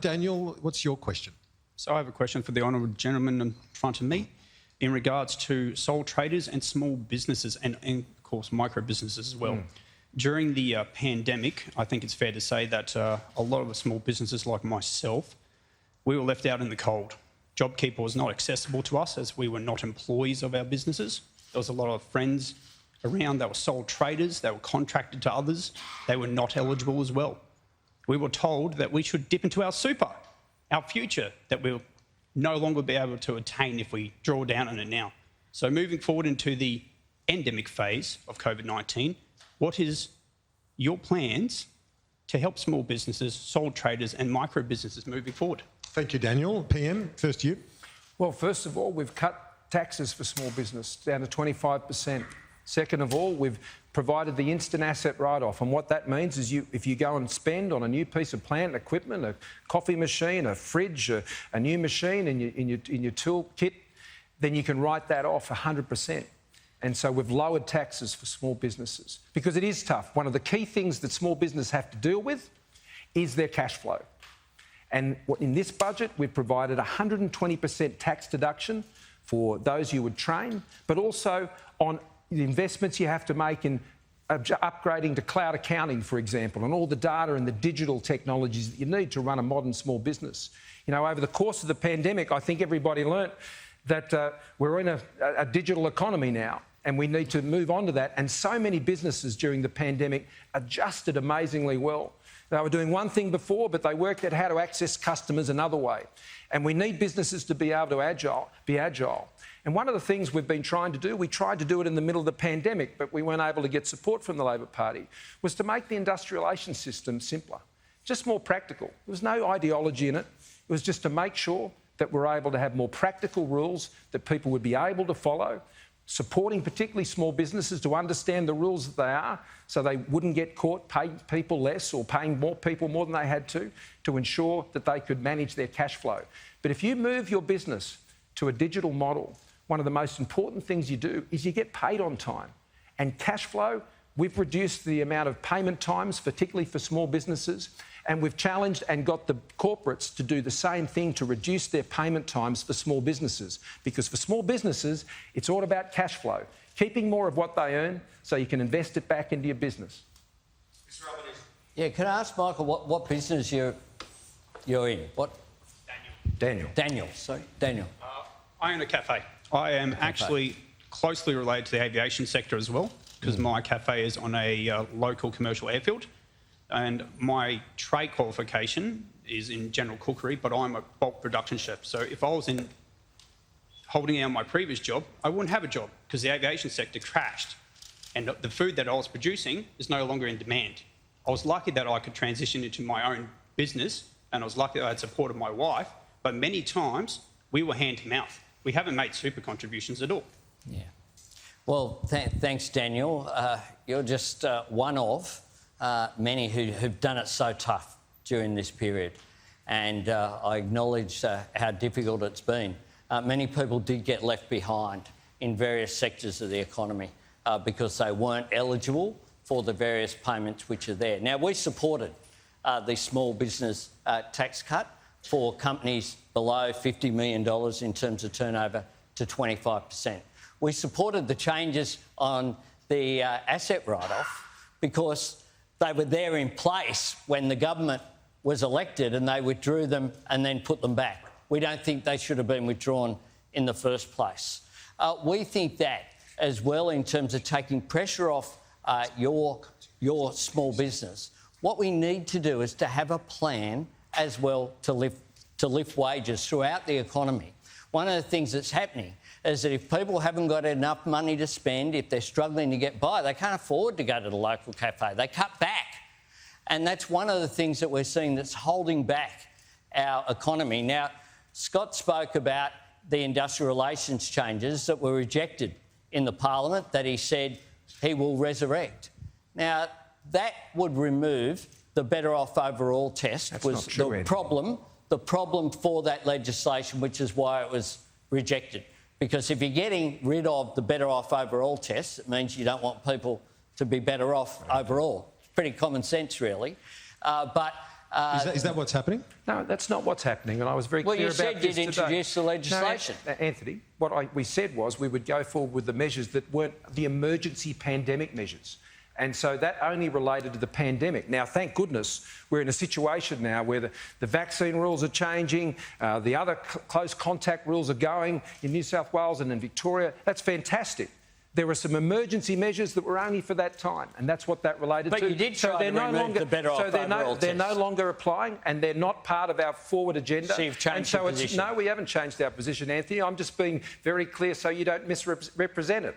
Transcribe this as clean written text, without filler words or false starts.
Daniel, what's your question? So I have a question for the honourable gentleman in front of me in regards to sole traders and small businesses and of course, micro businesses as well. During the pandemic, I think it's fair to say that a lot of the small businesses like myself, we were left out in the cold. JobKeeper was not accessible to us as we were not employees of our businesses. There was a lot of friends around that were sole traders, they were contracted to others, they were not eligible as well. We were told that we should dip into our super, our future, that we'll no longer be able to attain if we draw down on it now. So moving forward into the endemic phase of COVID-19, what is your plans to help small businesses, sole traders and micro businesses moving forward? Thank you, Daniel. PM, first you. Well, first of all, we've cut taxes for small business down to 25%. Second of all, we've provided the instant asset write-off. And what that means is if you go and spend on a new piece of plant and equipment, a coffee machine, a fridge, a new machine in your tool kit, then you can write that off 100%. And so we've lowered taxes for small businesses because it is tough. One of the key things that small businesses have to deal with is their cash flow. And in this budget, we've provided 120% tax deduction for those you would train, but also on the investments you have to make in upgrading to cloud accounting, for example, and all the data and the digital technologies that you need to run a modern small business. You know, over the course of the pandemic, I think everybody learnt that we're in a digital economy now and we need to move on to that. And so many businesses during the pandemic adjusted amazingly well. They were doing one thing before, but they worked out how to access customers another way. And we need businesses to be able to be agile. And one of the things we've been trying to do, we tried to do it in the middle of the pandemic, but we weren't able to get support from the Labor Party, was to make the industrialisation system simpler, just more practical. There was no ideology in it. It was just to make sure that we're able to have more practical rules that people would be able to follow, supporting particularly small businesses to understand the rules that they are so they wouldn't get caught paying people less or paying more people more than they had to ensure that they could manage their cash flow. But if you move your business to a digital model, one of the most important things you do is you get paid on time. And cash flow, we've reduced the amount of payment times, particularly for small businesses, and we've challenged and got the corporates to do the same thing to reduce their payment times for small businesses. Because for small businesses, it's all about cash flow, keeping more of what they earn so you can invest it back into your business. Yeah, can I ask Michael what business you're in? What? Daniel. Daniel, sorry. Daniel. I own a cafe. I am actually closely related to the aviation sector as well because my cafe is on a local commercial airfield. And my trade qualification is in general cookery, but I'm a bulk production chef. So if I was holding out my previous job, I wouldn't have a job because the aviation sector crashed and the food that I was producing is no longer in demand. I was lucky that I could transition into my own business and I was lucky that I had support of my wife, but many times we were hand to mouth. We haven't made super contributions at all. Yeah. Well, thanks, Daniel. You're just one of many who've done it so tough during this period. And I acknowledge how difficult it's been. Many people did get left behind in various sectors of the economy because they weren't eligible for the various payments which are there. Now, we supported the small business tax cut for companies below $50 million in terms of turnover to 25%. We supported the changes on the asset write-off because they were there in place when the government was elected and they withdrew them and then put them back. We don't think they should have been withdrawn in the first place. We think that as well in terms of taking pressure off your small business, what we need to do is to have a plan as well to lift wages throughout the economy. One of the things that's happening is that if people haven't got enough money to spend, if they're struggling to get by, they can't afford to go to the local cafe. They cut back. And that's one of the things that we're seeing that's holding back our economy. Now, Scott spoke about the industrial relations changes that were rejected in the Parliament that he said he will resurrect. Now, that would remove the better off overall test. That's was the problem for that legislation, which is why it was rejected. Because if you're getting rid of the better off overall test, it means you don't want people to be better off overall. It's pretty common sense, really. But Is that what's happening? No, that's not what's happening, and I was very Well, clear you about said this you'd today. introduce the legislation. No, Anthony, what we said was we would go forward with the measures that weren't the emergency pandemic measures. And so that only related to the pandemic. Now, thank goodness, we're in a situation now where the vaccine rules are changing, the other close contact rules are going in New South Wales and in Victoria. That's fantastic. There were some emergency measures that were only for that time, and that's what that related to. But you did try to remove the better off overall they're no test. longer applying, and they're not part of our forward agenda. So you've changed and so your it's, position. no, we haven't changed our position, Anthony. I'm just being very clear so you don't misrepresent it.